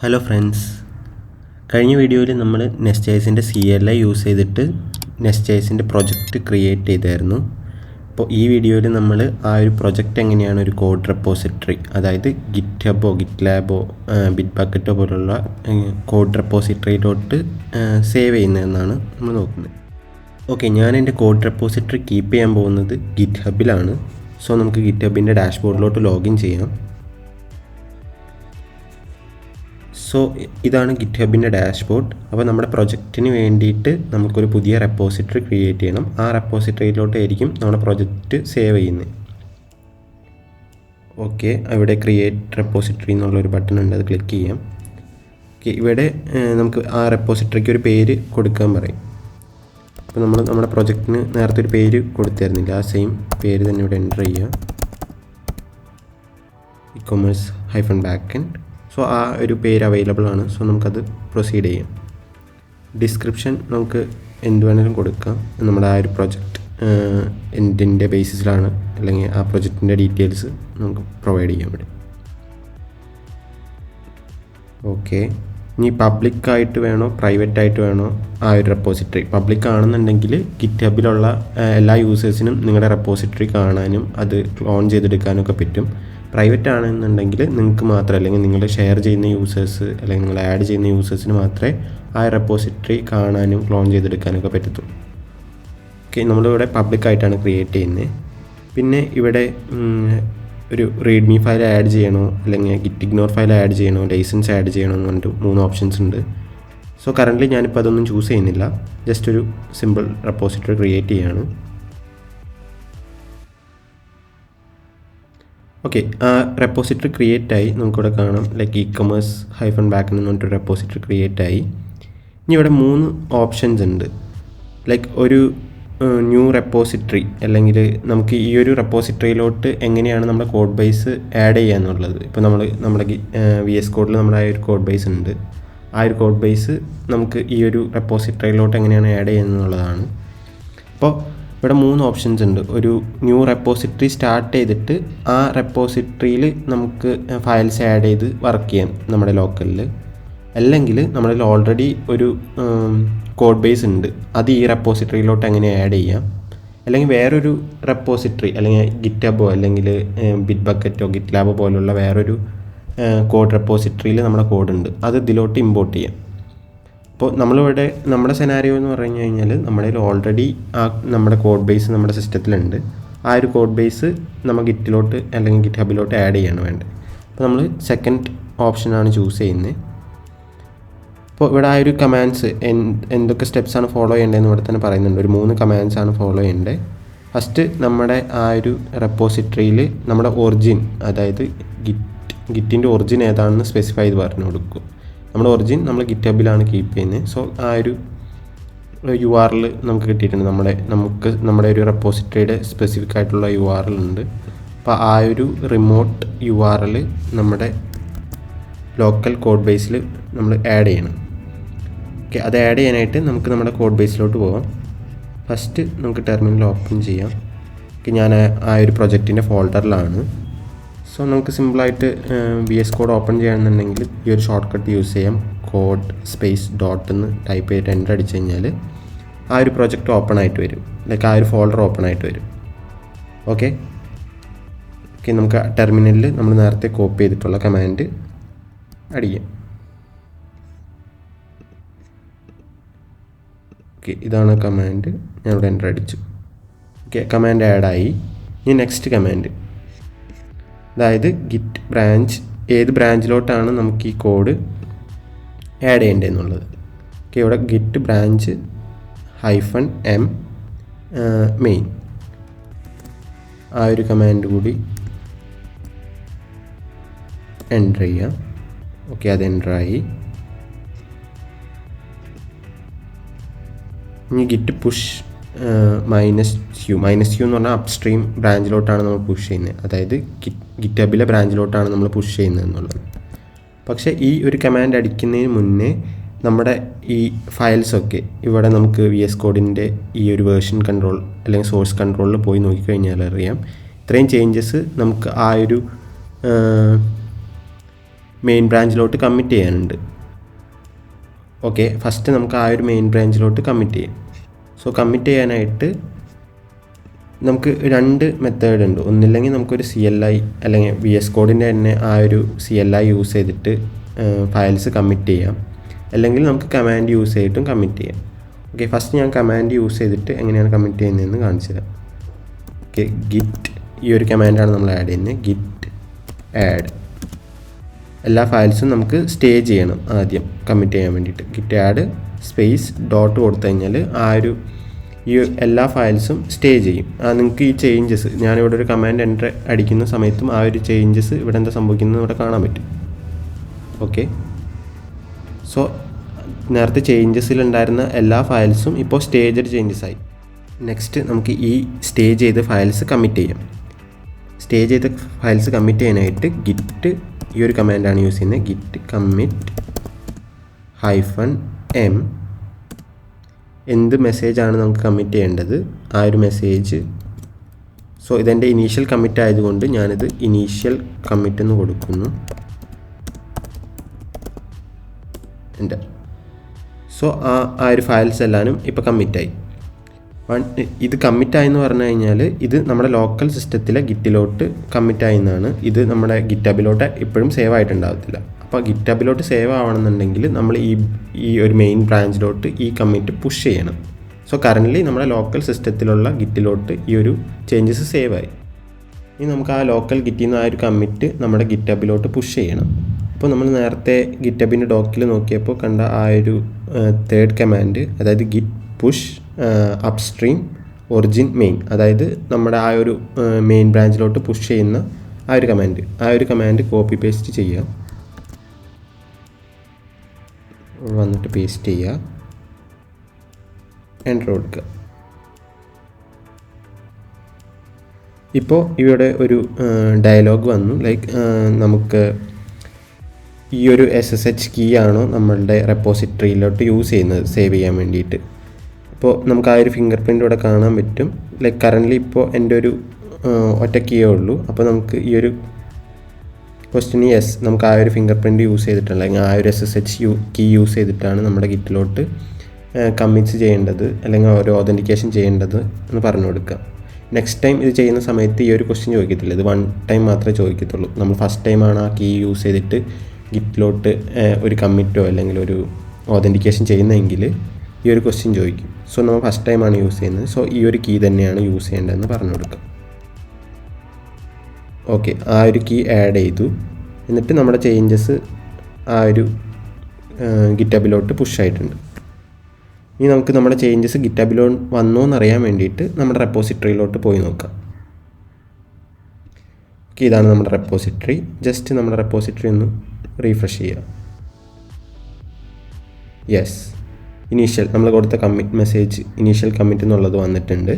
Hello friends, കഴിഞ്ഞ വീഡിയോയിൽ നമ്മൾ നെസ്റ്റ്.jsൻ്റെ CLI യൂസ് ചെയ്തിട്ട് നെസ്റ്റ്.jsൻ്റെ പ്രൊജക്റ്റ് ക്രിയേറ്റ് ചെയ്തായിരുന്നു. അപ്പോൾ ഈ വീഡിയോയിൽ നമ്മൾ ആ ഒരു പ്രൊജക്റ്റ് എങ്ങനെയാണ് ഒരു കോഡ് റെപ്പോസിറ്ററി, അതായത് ഗിറ്റ്ഹബോ ഗിറ്റ്ലാബോ ബിറ്റ്-ബാക്കറ്റോ പോലുള്ള കോഡ് റെപ്പോസിറ്ററിയിലോട്ട് സേവ് ചെയ്യുന്നതെന്നാണ് നമ്മൾ നോക്കുന്നത്. ഓക്കെ, ഞാൻ എൻ്റെ കോഡ് റെപ്പോസിറ്ററി കീപ്പ് ചെയ്യാൻ പോകുന്നത് ഗിറ്റ്ഹബിലാണ്. സോ നമുക്ക് ഗിറ്റ്ഹബിൻ്റെ ഡാഷ്ബോർഡിലോട്ട് ലോഗിൻ ചെയ്യാം. സോ ഇതാണ് ഗിറ്റ്ഹബിൻ്റെ ഡാഷ്ബോർഡ്. അപ്പോൾ നമ്മുടെ പ്രൊജക്റ്റിന് വേണ്ടിയിട്ട് നമുക്കൊരു പുതിയ റെപ്പോസിറ്ററി ക്രിയേറ്റ് ചെയ്യണം. ആ റെപ്പോസിറ്ററിയിലോട്ടായിരിക്കും നമ്മുടെ പ്രൊജക്റ്റ് സേവ് ചെയ്യുന്നത്. ഓക്കെ, അവിടെ ക്രിയേറ്റ് റെപ്പോസിറ്ററി എന്നുള്ളൊരു ബട്ടൺ ഉണ്ട്, അത് ക്ലിക്ക് ചെയ്യാം. ഓക്കെ, ഇവിടെ നമുക്ക് ആ റെപ്പോസിറ്ററിക്ക് ഒരു പേര് കൊടുക്കാൻ പറയും. അപ്പോൾ നമ്മൾ നമ്മുടെ പ്രൊജക്റ്റിന് നേരത്തെ ഒരു പേര് കൊടുത്തായിരുന്നില്ല, ആ സെയിം പേര് തന്നെ ഇവിടെ എൻ്റർ ചെയ്യുക. e-commerce-backend. സോ ആ ഒരു പേര് അവൈലബിൾ ആണ്. സോ നമുക്കത് പ്രൊസീഡ് ചെയ്യാം. ഡിസ്ക്രിപ്ഷൻ നമുക്ക് എന്ത് വേണമെങ്കിലും കൊടുക്കാം. നമ്മുടെ ആ ഒരു പ്രൊജക്റ്റ് എന്തിൻ്റെ ബേസിസിലാണ്, അല്ലെങ്കിൽ ആ പ്രൊജക്റ്റിൻ്റെ ഡീറ്റെയിൽസ് നമുക്ക് പ്രൊവൈഡ് ചെയ്യാൻ പറ്റും. ഓക്കെ, ഇനി പബ്ലിക്കായിട്ട് വേണോ പ്രൈവറ്റ് ആയിട്ട് വേണോ ആ ഒരു റെപ്പോസിറ്ററി? പബ്ലിക് ആണെന്നുണ്ടെങ്കിൽ ഗിറ്റ്ഹബിലുള്ള എല്ലാ യൂസേഴ്സിനും നിങ്ങളുടെ റെപ്പോസിറ്ററി കാണാനും അത് ക്ലോൺ ചെയ്തെടുക്കാനും ഒക്കെ പറ്റും. പ്രൈവറ്റ് ആണെന്നുണ്ടെങ്കിൽ നിങ്ങൾക്ക് മാത്രം, അല്ലെങ്കിൽ നിങ്ങൾ ഷെയർ ചെയ്യുന്ന യൂസേഴ്സ് അല്ലെങ്കിൽ നിങ്ങൾ ആഡ് ചെയ്യുന്ന യൂസേഴ്സിന് മാത്രമേ ആ റെപ്പോസിറ്ററി കാണാനും ക്ലോൺ ചെയ്തെടുക്കാനൊക്കെ പറ്റത്തുള്ളൂ. ഓക്കെ, നമ്മളിവിടെ പബ്ലിക്കായിട്ടാണ് ക്രിയേറ്റ് ചെയ്യുന്നത്. പിന്നെ ഇവിടെ ഒരു റീഡ്മി ഫയൽ ആഡ് ചെയ്യണോ, അല്ലെങ്കിൽ ഗിറ്റ് ഇഗ്നോർ ഫയൽ ആഡ് ചെയ്യണോ, ലൈസൻസ് ആഡ് ചെയ്യണോ എന്ന് പറഞ്ഞിട്ട് 3 ഓപ്ഷൻസ് ഉണ്ട്. സോ കറൻ്റ്ലി ഞാനിപ്പോൾ അതൊന്നും ചൂസ് ചെയ്യുന്നില്ല, ജസ്റ്റ് ഒരു സിമ്പിൾ റെപ്പോസിറ്ററി ക്രിയേറ്റ് ചെയ്യാണ്. ഓക്കെ, ആ റെപ്പോസിറ്ററി ക്രിയേറ്റ് ആയി. നമുക്കിവിടെ കാണാം ലൈക്ക് e-commerce-backend എന്ന് പറഞ്ഞിട്ട് റെപ്പോസിറ്ററി ക്രിയേറ്റ് ആയി. ഇനി ഇവിടെ 3 ഓപ്ഷൻസ് ഉണ്ട്. ലൈക്ക് ഒരു ന്യൂ റെപ്പോസിറ്ററി, അല്ലെങ്കിൽ നമുക്ക് ഈ ഒരു റെപ്പോസിറ്ററിയിലോട്ട് എങ്ങനെയാണ് നമ്മുടെ കോഡ് ബേസ് ആഡ് ചെയ്യുക എന്നുള്ളത്. ഇപ്പോൾ നമ്മുടെ VS കോഡിൽ നമ്മുടെ ആ ഒരു കോഡ് ബേസ് ഉണ്ട്. ആ ഒരു കോഡ് ബേസ് നമുക്ക് ഈ ഒരു റെപ്പോസിറ്ററിയിലോട്ട് എങ്ങനെയാണ് ആഡ് ചെയ്യുന്നത് എന്നുള്ളതാണ്. അപ്പോൾ ഇവിടെ 3 ഓപ്ഷൻസ് ഉണ്ട്. ഒരു ന്യൂ റെപ്പോസിറ്ററി സ്റ്റാർട്ട് ചെയ്തിട്ട് ആ റെപ്പോസിറ്ററിയിൽ നമുക്ക് ഫയൽസ് ആഡ് ചെയ്ത് വർക്ക് ചെയ്യാം നമ്മുടെ ലോക്കലിൽ. അല്ലെങ്കിൽ നമ്മളിൽ ഓൾറെഡി ഒരു കോഡ് ബേസ് ഉണ്ട്, അത് ഈ റെപ്പോസിറ്ററിയിലോട്ട് എങ്ങനെ ആഡ് ചെയ്യാം. അല്ലെങ്കിൽ വേറൊരു റെപ്പോസിറ്ററി, അല്ലെങ്കിൽ ഗിറ്റ്ഹബോ അല്ലെങ്കിൽ ബിറ്റ്-ബാക്കറ്റോ ഗിറ്റ്ലാബോ പോലുള്ള വേറൊരു കോഡ് റെപ്പോസിറ്ററിയിൽ നമ്മുടെ കോഡുണ്ട്, അത് ഇതിലോട്ട് ഇമ്പോർട്ട് ചെയ്യാം. അപ്പോൾ നമ്മളിവിടെ നമ്മുടെ സെനാരിയോ എന്ന് പറഞ്ഞു കഴിഞ്ഞാൽ നമ്മുടെ ഓൾറെഡി നമ്മുടെ കോഡ് ബേസ് നമ്മുടെ സിസ്റ്റത്തിലുണ്ട്. ആ ഒരു കോഡ് ബേസ് നമ്മൾ ഗിറ്റിലോട്ട് അല്ലെങ്കിൽ ഗിറ്റ്ഹബിലോട്ട് ആഡ് ചെയ്യാണ് വേണ്ടത്. അപ്പോൾ നമ്മൾ സെക്കൻഡ് ഓപ്ഷനാണ് ചൂസ് ചെയ്യുന്നത്. അപ്പോൾ ഇവിടെ ആ ഒരു കമാൻഡ്സ് എന്തൊക്കെ സ്റ്റെപ്സാണ് ഫോളോ ചെയ്യേണ്ടതെന്ന് ഇവിടെ തന്നെ പറയുന്നുണ്ട്. ഒരു 3 കമാൻഡ്സ് ആണ് ഫോളോ ചെയ്യേണ്ടത്. ഫസ്റ്റ് നമ്മുടെ ആ ഒരു റെപ്പോസിറ്ററിയിൽ നമ്മുടെ ഒറിജിൻ, അതായത് ഗിറ്റിൻ്റെ ഒറിജിൻ ഏതാണെന്ന് സ്പെസിഫൈ ചെയ്ത് പറഞ്ഞു കൊടുക്കും. നമ്മുടെ ഒറിജിൻ നമ്മൾ ഗിറ്റ്ഹബിലാണ് കീപ്പ് ചെയ്യുന്നത്. സോ ആ ഒരു URL നമുക്ക് കിട്ടിയിട്ടുണ്ട്. നമ്മുടെ ഒരു റെപ്പോസിറ്ററിയുടെ സ്പെസിഫിക് ആയിട്ടുള്ള URL ഉണ്ട്. അപ്പോൾ ആ ഒരു റിമോട്ട് URL നമ്മുടെ ലോക്കൽ കോഡ് ബേസിൽ നമ്മൾ ആഡ് ചെയ്യണം. ഓക്കെ, അത് ആഡ് ചെയ്യാനായിട്ട് നമുക്ക് നമ്മുടെ കോഡ് ബേസിലോട്ട് പോകാം. ഫസ്റ്റ് നമുക്ക് ടെർമിനൽ ഓപ്പൺ ചെയ്യാം. ഓക്കെ, ഞാൻ ആ ഒരു പ്രൊജക്റ്റിൻ്റെ ഫോൾഡറിലാണ്. സോ നമുക്ക് സിമ്പിളായിട്ട് VS കോഡ് ഓപ്പൺ ചെയ്യണമെന്നുണ്ടെങ്കിൽ ഈ ഒരു ഷോർട്ട് കട്ട് യൂസ് ചെയ്യാം. കോഡ് സ്പേസ് ഡോട്ട് എന്ന് ടൈപ്പ് ചെയ്തിട്ട് എൻ്റർ അടിച്ച് കഴിഞ്ഞാൽ ആ ഒരു പ്രൊജക്റ്റ് ഓപ്പൺ ആയിട്ട് വരും, ലൈക്ക് ആ ഒരു ഫോൾഡർ ഓപ്പൺ ആയിട്ട് വരും. ഓക്കെ, നമുക്ക് ടെർമിനലിൽ നമ്മൾ നേരത്തെ കോപ്പി ചെയ്തിട്ടുള്ള കമാൻഡ് അടിക്കാം. ഓക്കെ, ഇതാണ് കമാൻഡ്. ഞാനിവിടെ എൻ്റർ അടിച്ചു. ഓക്കെ, കമാൻഡ് ആഡായി. ഇനി നെക്സ്റ്റ് കമാൻഡ്, അതായത് ഗിറ്റ് ബ്രാഞ്ച്, ഏത് ബ്രാഞ്ചിലോട്ടാണ് നമുക്ക് ഈ കോഡ് ആഡ് ചെയ്യേണ്ടതെന്നുള്ളത്. ഓക്കെ, ഇവിടെ ഗിറ്റ് ബ്രാഞ്ച് -m മെയിൻ, ആ ഒരു കമാൻഡ് കൂടി എൻ്റർ ചെയ്യാം. ഓക്കെ, അത് എൻ്ററായി. ഇനി ഗിറ്റ് പുഷ് -u എന്ന് പറഞ്ഞാൽ അപ്സ്ട്രീം ബ്രാഞ്ചിലോട്ടാണ് നമ്മൾ പുഷ് ചെയ്യുന്നത്, അതായത് ഗിറ്റ്ഹബിലെ ബ്രാഞ്ചിലോട്ടാണ് നമ്മൾ പുഷ് ചെയ്യുന്നത് എന്നുള്ളത്. പക്ഷേ ഈ ഒരു കമാൻഡ് അടിക്കുന്നതിന് മുന്നേ നമ്മുടെ ഈ ഫയൽസൊക്കെ ഇവിടെ നമുക്ക് VS കോഡിൻ്റെ ഈ ഒരു വേർഷൻ കൺട്രോൾ അല്ലെങ്കിൽ സോഴ്സ് കൺട്രോളിൽ പോയി നോക്കിക്കഴിഞ്ഞാൽ അറിയാം, ഇത്രയും ചേഞ്ചസ് നമുക്ക് ആ ഒരു മെയിൻ ബ്രാഞ്ചിലോട്ട് കമ്മിറ്റ് ചെയ്യാനുണ്ട്. ഓക്കെ, ഫസ്റ്റ് നമുക്ക് ആ ഒരു മെയിൻ ബ്രാഞ്ചിലോട്ട് കമ്മിറ്റ് ചെയ്യാം. സോ കമ്മിറ്റ് ചെയ്യാനായിട്ട് നമുക്ക് 2 മെത്തേഡ് ഉണ്ട്. ഒന്നില്ലെങ്കിൽ നമുക്കൊരു CLI അല്ലെങ്കിൽ VS കോഡിൻ്റെ തന്നെ ആ ഒരു CLI യൂസ് ചെയ്തിട്ട് ഫയൽസ് കമ്മിറ്റ് ചെയ്യാം, അല്ലെങ്കിൽ നമുക്ക് കമാൻഡ് യൂസ് ചെയ്തിട്ടും കമ്മിറ്റ് ചെയ്യാം. ഓക്കെ, ഫസ്റ്റ് ഞാൻ കമാൻഡ് യൂസ് ചെയ്തിട്ട് എങ്ങനെയാണ് കമ്മിറ്റ് ചെയ്യുന്നതെന്ന് കാണിച്ചു തരാം. ഓക്കെ, ഗിറ്റ് ഈ ഒരു കമാൻഡാണ് നമ്മൾ ആഡ് ചെയ്യുന്നത്. ഗിറ്റ് ആഡ് എല്ലാ ഫയൽസും നമുക്ക് സ്റ്റേ ചെയ്യണം ആദ്യം കമ്മിറ്റ് ചെയ്യാൻ വേണ്ടിയിട്ട്. ഗിറ്റ് ആഡ് സ്പേസ് ഡോട്ട് കൊടുത്തു കഴിഞ്ഞാൽ ആ ഒരു ഈ എല്ലാ ഫയൽസും സ്റ്റേ ചെയ്യും. നിങ്ങൾക്ക് ഈ ചേഞ്ചസ് ഞാനിവിടെ ഒരു കമാൻഡ് എൻ്റർ അടിക്കുന്ന സമയത്തും ആ ഒരു ചേഞ്ചസ് ഇവിടെ എന്താ സംഭവിക്കുന്നത് ഇവിടെ കാണാൻ പറ്റും. ഓക്കെ, സോ നേരത്തെ ചേഞ്ചസിലുണ്ടായിരുന്ന എല്ലാ ഫയൽസും ഇപ്പോൾ സ്റ്റേജഡ് ചേഞ്ചസ് ആയി. നെക്സ്റ്റ് നമുക്ക് ഈ സ്റ്റേ ചെയ്ത ഫയൽസ് കമ്മിറ്റ് ചെയ്യാം. സ്റ്റേ ചെയ്ത ഫയൽസ് കമ്മിറ്റ് ചെയ്യാനായിട്ട് ഗിറ്റ് ഈ ഒരു കമാൻഡാണ് യൂസ് ചെയ്യുന്നത്. ഗിറ്റ് കമ്മിറ്റ് -m എന്ത് മെസ്സേജാണ് നമുക്ക് കമ്മിറ്റ് ചെയ്യേണ്ടത് ആ ഒരു മെസ്സേജ്. സോ ഇതെൻ്റെ ഇനീഷ്യൽ കമ്മിറ്റ് ആയതുകൊണ്ട് ഞാനിത് ഇനീഷ്യൽ കമ്മിറ്റ് എന്ന് കൊടുക്കുന്നു. എൻ്റെ സോ ആ ഒരു ഫയൽസ് എല്ലാവരും ഇപ്പോൾ കമ്മിറ്റായി. ഇത് കമ്മിറ്റായെന്ന് പറഞ്ഞു കഴിഞ്ഞാൽ ഇത് നമ്മുടെ ലോക്കൽ സിസ്റ്റത്തിലെ ഗിറ്റിലോട്ട് കമ്മിറ്റായി എന്നാണ്. ഇത് നമ്മുടെ ഗിറ്റബിലോട്ട് ഇപ്പോഴും സേവ് ആയിട്ടുണ്ടാകത്തില്ല. അപ്പോൾ ഗിറ്റബിലോട്ട് സേവ് ആവണമെന്നുണ്ടെങ്കിൽ നമ്മൾ ഈ ഒരു മെയിൻ ബ്രാഞ്ചിലോട്ട് ഈ കമ്മിറ്റ് പുഷ് ചെയ്യണം. സോ കറൻ്റ്ലി നമ്മുടെ ലോക്കൽ സിസ്റ്റത്തിലുള്ള ഗിറ്റിലോട്ട് ഈ ഒരു ചേഞ്ചസ് സേവ് ആയി. ഇനി നമുക്ക് ആ ലോക്കൽ ഗിറ്റിൽ നിന്ന് ആ ഒരു കമ്മിറ്റ് നമ്മുടെ ഗിറ്റബിലോട്ട് പുഷ് ചെയ്യണം. അപ്പോൾ നമ്മൾ നേരത്തെ ഗിറ്റബിൻ്റെ ഡോക്കിൽ നോക്കിയപ്പോൾ കണ്ട ആ ഒരു തേർഡ് കമാൻഡ്, അതായത് git push upstream origin main, അതായത് നമ്മുടെ ആ ഒരു മെയിൻ ബ്രാഞ്ചിലോട്ട് പുഷ് ചെയ്യുന്ന ആ ഒരു കമാൻഡ് കോപ്പി പേസ്റ്റ് ചെയ്യുക. വന്നിട്ട് പേസ്റ്റ് ചെയ്യുക, എൻ്റർ കൊടുക്കുക. ഇപ്പോൾ ഇവിടെ ഒരു ഡയലോഗ് വന്നു, ലൈക്ക് നമുക്ക് ഈ ഒരു SSH കീ ആണോ നമ്മളുടെ റെപ്പോസിറ്ററിയിലോട്ട് യൂസ് ചെയ്യുന്നത് സേവ് ചെയ്യാൻ വേണ്ടിയിട്ട്. അപ്പോൾ നമുക്ക് ആ ഒരു ഫിംഗർ പ്രിൻ്റ് ഇവിടെ കാണാൻ പറ്റും. ലൈക്ക് കറൻ്റ്ലി ഇപ്പോൾ എൻ്റെ ഒരു ഒറ്റ കീയേ ഉള്ളൂ. അപ്പോൾ നമുക്ക് ഈ ഒരു ക്വസ്റ്റ്യൻ നമുക്ക് ആ ഒരു ഫിംഗർ പ്രിൻ്റ് യൂസ് ചെയ്തിട്ടുള്ള അല്ലെങ്കിൽ ആ ഒരു SSH കീ യൂസ് ചെയ്തിട്ടാണ് നമ്മുടെ ഗിറ്റിലോട്ട് കമ്മിറ്റ്സ് ചെയ്യേണ്ടത് അല്ലെങ്കിൽ ഒരു ഓതൻറ്റിക്കേഷൻ ചെയ്യേണ്ടത് എന്ന് പറഞ്ഞു കൊടുക്കുക. നെക്സ്റ്റ് ടൈം ഇത് ചെയ്യുന്ന സമയത്ത് ഈ ഒരു ക്വസ്റ്റ്യൻ ചോദിക്കത്തില്ല, ഇത് 1 ടൈം മാത്രമേ ചോദിക്കത്തുള്ളൂ. നമ്മൾ ഫസ്റ്റ് ടൈമാണ് ആ കീ യൂസ് ചെയ്തിട്ട് ഗിറ്റിലോട്ട് ഒരു കമ്മിറ്റോ അല്ലെങ്കിൽ ഒരു ഓതൻറ്റിക്കേഷൻ ചെയ്യുന്നതെങ്കിൽ ഈ ഒരു ക്വസ്റ്റ്യൻ ചോദിക്കും. സോ നമ്മൾ ഫസ്റ്റ് ടൈമാണ് യൂസ് ചെയ്യുന്നത്, സോ ഈ ഒരു കീ തന്നെയാണ് യൂസ് ചെയ്യേണ്ടതെന്ന് പറഞ്ഞു കൊടുക്കാം. ഓക്കെ, ആ ഒരു കീ ആഡ് ചെയ്തു. എന്നിട്ട് നമ്മുടെ ചേഞ്ചസ് ആ ഒരു ഗിറ്റബിലോട്ട് പുഷ് ആയിട്ടുണ്ട്. ഇനി നമുക്ക് നമ്മുടെ ചേഞ്ചസ് ഗിറ്റബിലോ വന്നോ എന്നറിയാൻ വേണ്ടിയിട്ട് നമ്മുടെ റെപ്പോസിറ്ററിയിലോട്ട് പോയി നോക്കാം. ഓക്കെ, ഇതാണ് നമ്മുടെ റെപ്പോസിറ്ററി. ജസ്റ്റ് നമ്മുടെ റെപ്പോസിറ്ററി ഒന്ന് റീഫ്രഷ് ചെയ്യുക. യെസ്, ഇനീഷ്യൽ നമ്മൾ കൊടുത്ത കമ്മിറ്റ് മെസ്സേജ് ഇനീഷ്യൽ കമ്മിറ്റ് എന്നുള്ളത് വന്നിട്ടുണ്ട്.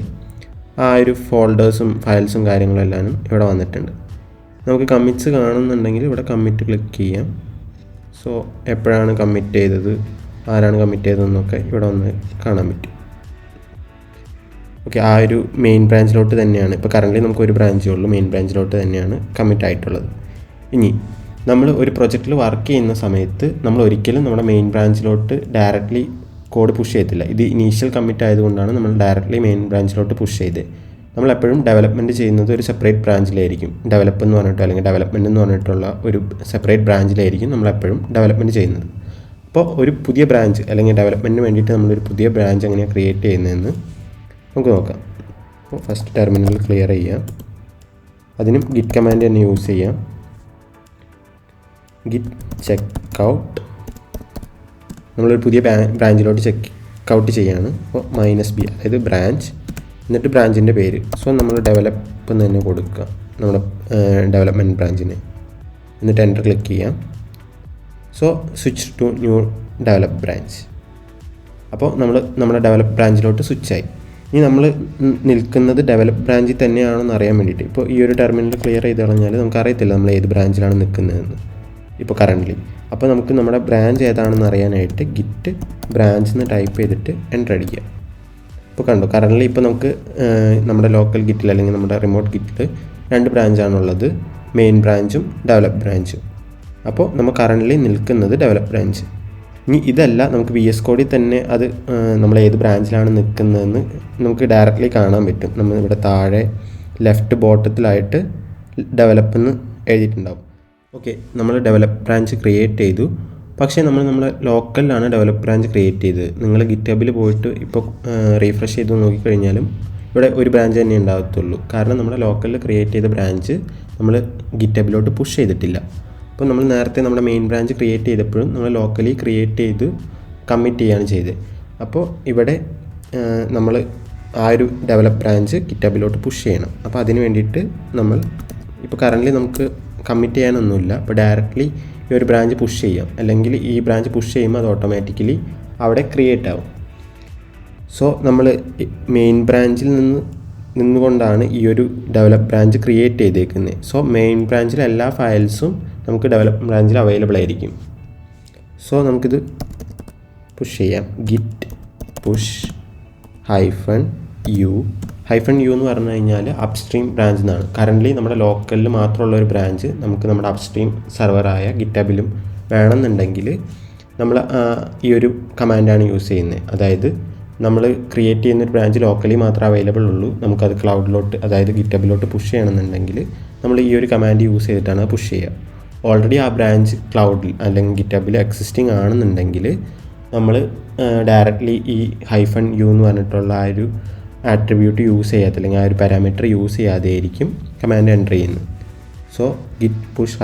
ആ ഒരു ഫോൾഡേഴ്സും ഫയൽസും കാര്യങ്ങളും എല്ലാം ഇവിടെ വന്നിട്ടുണ്ട്. നമുക്ക് കമ്മിറ്റ്സ് കാണുന്നുണ്ടെങ്കിൽ ഇവിടെ കമ്മിറ്റ് ക്ലിക്ക് ചെയ്യാം. സോ എപ്പോഴാണ് കമ്മിറ്റ് ചെയ്തത്, ആരാണ് കമ്മിറ്റ് ചെയ്തതെന്നൊക്കെ ഇവിടെ വന്ന് കാണാൻ പറ്റും. ഓക്കെ, ആ ഒരു മെയിൻ ബ്രാഞ്ചിലോട്ട് തന്നെയാണ് ഇപ്പോൾ കറൻ്റ്ലി നമുക്ക് ഒരു ബ്രാഞ്ചേ ഉള്ളൂ, മെയിൻ ബ്രാഞ്ചിലോട്ട് തന്നെയാണ് കമ്മിറ്റ് ആയിട്ടുള്ളത്. ഇനി നമ്മൾ ഒരു പ്രൊജക്റ്റിൽ വർക്ക് ചെയ്യുന്ന സമയത്ത് നമ്മൾ ഒരിക്കലും നമ്മുടെ മെയിൻ ബ്രാഞ്ചിലോട്ട് ഡയറക്റ്റ്ലി കോഡ് പുഷ് ചെയ്യത്തില്ല. ഇത് ഇനീഷ്യൽ കമ്മിറ്റ് ആയതുകൊണ്ടാണ് നമ്മൾ ഡയറക്റ്റ്ലി മെയിൻ ബ്രാഞ്ചിലോട്ട് പുഷ് ചെയ്തത്. നമ്മളെപ്പോഴും ഡെവലപ്മെൻറ്റ് ചെയ്യുന്നത് ഒരു സെപ്പറേറ്റ് ബ്രാഞ്ചിലായിരിക്കും. ഡെവലപ്പ് എന്ന് പറഞ്ഞിട്ടോ അല്ലെങ്കിൽ ഡെവലപ്മെൻറ്റ് എന്ന് പറഞ്ഞിട്ടുള്ള ഒരു സെപ്പറേറ്റ് ബ്രാഞ്ചിലായിരിക്കും നമ്മളെപ്പോഴും ഡെവലപ്മെൻറ്റ് ചെയ്യുന്നത്. അപ്പോൾ ഒരു പുതിയ ബ്രാഞ്ച് അല്ലെങ്കിൽ ഡെവലപ്മെൻറ്റിന് വേണ്ടിയിട്ട് നമ്മളൊരു പുതിയ ബ്രാഞ്ച് എങ്ങനെയാണ് ക്രിയേറ്റ് ചെയ്യുന്നതെന്ന് നമുക്ക് നോക്കാം. അപ്പോൾ ഫസ്റ്റ് ടെർമിനൽ ക്ലിയർ ചെയ്യാം. അതിനും ഗിറ്റ് കമാൻഡ് തന്നെ യൂസ് ചെയ്യാം. ഗിറ്റ് ചെക്ക് നമ്മളൊരു പുതിയ ബ്രാഞ്ചിലോട്ട് ചെക്ക് ഔട്ട് ചെയ്യാണ്. അപ്പോൾ -b അതായത് ബ്രാഞ്ച്, എന്നിട്ട് ബ്രാഞ്ചിൻ്റെ പേര്. സോ നമ്മൾ ഡെവലപ്പ് എന്ന് തന്നെ കൊടുക്കുക നമ്മുടെ ഡെവലപ്മെൻറ്റ് ബ്രാഞ്ചിന്. എന്നിട്ട് എൻ്റർ ക്ലിക്ക് ചെയ്യാം. So switch to new develop branch. അപ്പോൾ നമ്മുടെ ഡെവലപ്പ് ബ്രാഞ്ചിലോട്ട് സ്വിച്ചായി. ഇനി നമ്മൾ നിൽക്കുന്നത് ഡെവലപ്പ് ബ്രാഞ്ചിൽ തന്നെയാണെന്ന് അറിയാൻ വേണ്ടിയിട്ട് ഇപ്പോൾ ഈ ഒരു ടെർമിനൽ ക്ലിയർ ചെയ്ത് കളഞ്ഞാൽ നമുക്കറിയത്തില്ല നമ്മൾ ഏത് ബ്രാഞ്ചിലാണ് നിൽക്കുന്നതെന്ന് ഇപ്പോൾ കറൻ്റ്ലി. അപ്പോൾ നമുക്ക് നമ്മുടെ ബ്രാഞ്ച് ഏതാണെന്ന് അറിയാനായിട്ട് ഗിറ്റ് ബ്രാഞ്ച് എന്ന് ടൈപ്പ് ചെയ്തിട്ട് എൻ്റർ അടിക്കുക. ഇപ്പോൾ കണ്ടു കറൻ്റ്ലി ഇപ്പോൾ നമുക്ക് നമ്മുടെ ലോക്കൽ ഗിറ്റിൽ അല്ലെങ്കിൽ നമ്മുടെ റിമോട്ട് ഗിറ്റിൽ 2 ബ്രാഞ്ചാണുള്ളത്, മെയിൻ ബ്രാഞ്ചും ഡെവലപ്പ് ബ്രാഞ്ചും. അപ്പോൾ നമ്മൾ കറൻ്റ്ലി നിൽക്കുന്നത് ഡെവലപ്പ് ബ്രാഞ്ച്. ഇനി ഇതല്ല, നമുക്ക് VS കോഡിൽ തന്നെ അത് നമ്മൾ ഏത് ബ്രാഞ്ചിലാണ് നിൽക്കുന്നതെന്ന് നമുക്ക് ഡയറക്റ്റ്ലി കാണാൻ പറ്റും. നമ്മൾ ഇവിടെ താഴെ ലെഫ്റ്റ് ബോട്ടത്തിലായിട്ട് ഡെവലപ്പ് എന്ന് എഴുതിയിട്ടുണ്ടാവും. ഓക്കെ, നമ്മൾ ഡെവലപ്പ് ബ്രാഞ്ച് ക്രിയേറ്റ് ചെയ്തു. പക്ഷേ നമ്മളെ ലോക്കലിലാണ് ഡെവലപ്പ് ബ്രാഞ്ച് ക്രിയേറ്റ് ചെയ്തത്. നിങ്ങൾ ഗിറ്റബിൽ പോയിട്ട് ഇപ്പോൾ റീഫ്രഷ് ചെയ്ത് നോക്കിക്കഴിഞ്ഞാലും ഇവിടെ ഒരു ബ്രാഞ്ച് തന്നെ ഉണ്ടാകത്തുള്ളൂ. കാരണം നമ്മുടെ ലോക്കലിൽ ക്രിയേറ്റ് ചെയ്ത ബ്രാഞ്ച് നമ്മൾ ഗിറ്റബിലോട്ട് പുഷ് ചെയ്തിട്ടില്ല. അപ്പോൾ നമ്മൾ നേരത്തെ നമ്മുടെ മെയിൻ ബ്രാഞ്ച് ക്രിയേറ്റ് ചെയ്തപ്പോഴും നമ്മൾ ലോക്കലി ക്രിയേറ്റ് ചെയ്ത് കമ്മിറ്റ് ചെയ്യുകയാണ് ചെയ്തത്. അപ്പോൾ ഇവിടെ നമ്മൾ ആ ഒരു ഡെവലപ്പ് ബ്രാഞ്ച് ഗിറ്റബിലോട്ട് പുഷ് ചെയ്യണം. അപ്പോൾ അതിന് വേണ്ടിയിട്ട് നമ്മൾ ഇപ്പോൾ കറൻ്റ്ലി നമുക്ക് കമ്മിറ്റ് ചെയ്യാനൊന്നുമില്ല. അപ്പോൾ ഡയറക്റ്റ്ലി ഈ ഒരു ബ്രാഞ്ച് പുഷ് ചെയ്യാം, അല്ലെങ്കിൽ ഈ ബ്രാഞ്ച് പുഷ് ചെയ്യുമ്പോൾ അത് ഓട്ടോമാറ്റിക്കലി അവിടെ ക്രിയേറ്റ് ആവും. സോ നമ്മൾ മെയിൻ ബ്രാഞ്ചിൽ നിന്നുകൊണ്ടാണ് ഈ ഒരു ഡെവലപ്പ് ബ്രാഞ്ച് ക്രിയേറ്റ് ചെയ്തേക്കുന്നത്. സോ മെയിൻ ബ്രാഞ്ചിലെ എല്ലാ ഫയൽസും നമുക്ക് ഡെവലപ്പ് ബ്രാഞ്ചിൽ അവൈലബിൾ ആയിരിക്കും. സോ നമുക്കിത് പുഷ് ചെയ്യാം. ഗിറ്റ് പുഷ് -u എന്ന് പറഞ്ഞു കഴിഞ്ഞാൽ അപ്സ്ട്രീം ബ്രാഞ്ച് എന്നാണ്. കറൻ്റ്ലി നമ്മുടെ ലോക്കലിൽ മാത്രമുള്ള ഒരു ബ്രാഞ്ച് നമുക്ക് നമ്മുടെ അപ്സ്ട്രീം സെർവറായ ഗിറ്റബിലും വേണമെന്നുണ്ടെങ്കിൽ നമ്മൾ ഈ ഒരു കമാൻഡാണ് യൂസ് ചെയ്യുന്നത്. അതായത് നമ്മൾ ക്രിയേറ്റ് ചെയ്യുന്നൊരു ബ്രാഞ്ച് ലോക്കലി മാത്രമേ അവൈലബിൾ ഉള്ളൂ. നമുക്കത് ക്ലൗഡിലോട്ട്, അതായത് ഗിറ്റബിലോട്ട് പുഷ് ചെയ്യണമെന്നുണ്ടെങ്കിൽ നമ്മൾ ഈ ഒരു കമാൻഡ് യൂസ് ചെയ്തിട്ടാണ് പുഷ് ചെയ്യുക. ഓൾറെഡി ആ ബ്രാഞ്ച് ക്ലൗഡിൽ അല്ലെങ്കിൽ ഗിറ്റബിൽ എക്സിസ്റ്റിംഗ് ആണെന്നുണ്ടെങ്കിൽ നമ്മൾ ഡയറക്റ്റ്ലി ഈ -u എന്ന് പറഞ്ഞിട്ടുള്ള ആ ഒരു ആട്രിബ്യൂട്ട് യൂസ് ചെയ്യാത്ത, അല്ലെങ്കിൽ ആ ഒരു പാരാമീറ്റർ യൂസ് ചെയ്യാതെ ആയിരിക്കും കമാൻഡ് എൻ്റർ ചെയ്യുന്നത്. So git push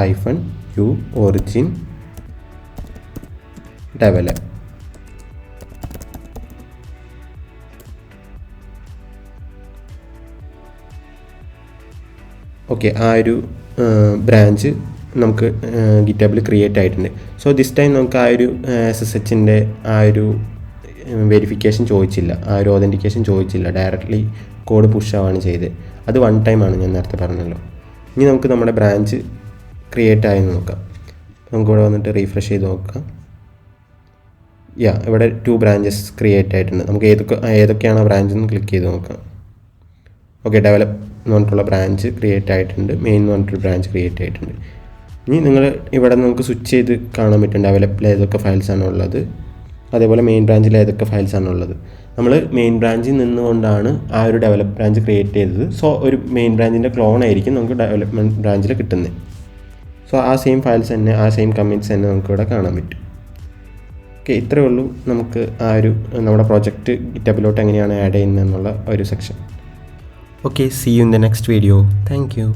-u origin develop. Okay, ആ ഒരു ബ്രാഞ്ച് നമുക്ക് ഗിറ്റബിൽ ക്രിയേറ്റ് ആയിട്ടുണ്ട്. സോ ദിസ് ടൈം നമുക്ക് ആ ഒരു SSHൻ്റെ ആ ഒരു വെരിഫിക്കേഷൻ ചോദിച്ചില്ല, ആ ഒരു ഓതൻറ്റിക്കേഷൻ ചോദിച്ചില്ല. ഡയറക്റ്റ്ലി കോഡ് പുഷ് ആവാണ് ചെയ്തത്. അത് 1 ടൈമാണ്, ഞാൻ നേരത്തെ പറഞ്ഞല്ലോ. ഇനി നമുക്ക് നമ്മുടെ ബ്രാഞ്ച് ക്രിയേറ്റ് ആയെന്ന് നോക്കാം. നമുക്കിവിടെ വന്നിട്ട് റീഫ്രഷ് ചെയ്ത് നോക്കാം. ഇവിടെ 2 ബ്രാഞ്ചസ് ക്രിയേറ്റ് ആയിട്ടുണ്ട്. നമുക്ക് ഏതൊക്കെയാണ് ആ ബ്രാഞ്ച് എന്ന് ക്ലിക്ക് ചെയ്ത് നോക്കാം. ഓക്കെ, ഡെവലപ്പ് എന്ന് പറഞ്ഞിട്ടുള്ള ബ്രാഞ്ച് ക്രിയേറ്റ് ആയിട്ടുണ്ട്, മെയിൻ എന്ന് പറഞ്ഞിട്ടൊരു ബ്രാഞ്ച് ക്രിയേറ്റ് ആയിട്ടുണ്ട്. ഇനി നിങ്ങൾ ഇവിടെ നമുക്ക് സ്വിച്ച് ചെയ്ത് കാണാൻ പറ്റും ഡെവലപ്പിൽ ഏതൊക്കെ ഫയൽസാണ് ഉള്ളത്, അതേപോലെ മെയിൻ ബ്രാഞ്ചിൽ ഏതൊക്കെ ഫയൽസാണ് ഉള്ളത്. നമ്മൾ മെയിൻ ബ്രാഞ്ചിൽ നിന്നുകൊണ്ടാണ് ആ ഒരു ഡെവലപ്പ് ബ്രാഞ്ച് ക്രിയേറ്റ് ചെയ്തത്. സോ ഒരു മെയിൻ ബ്രാഞ്ചിൻ്റെ ക്ലോൺ ആയിരിക്കും നമുക്ക് ഡെവലപ്മെൻറ്റ് ബ്രാഞ്ചിൽ കിട്ടുന്നത്. സോ ആ സെയിം ഫയൽസ് തന്നെ, ആ സെയിം കമ്മിറ്റ്സ് തന്നെ നമുക്കിവിടെ കാണാൻ പറ്റും. ഓക്കെ, ഇത്രയേ ഉള്ളൂ നമുക്ക് ആ ഒരു നമ്മുടെ പ്രോജക്റ്റ് ഗിറ്റബിലോട്ട് എങ്ങനെയാണ് ആഡ് ചെയ്യുന്നത് എന്നുള്ള ഒരു section. Okay, see you in the next video. Thank you.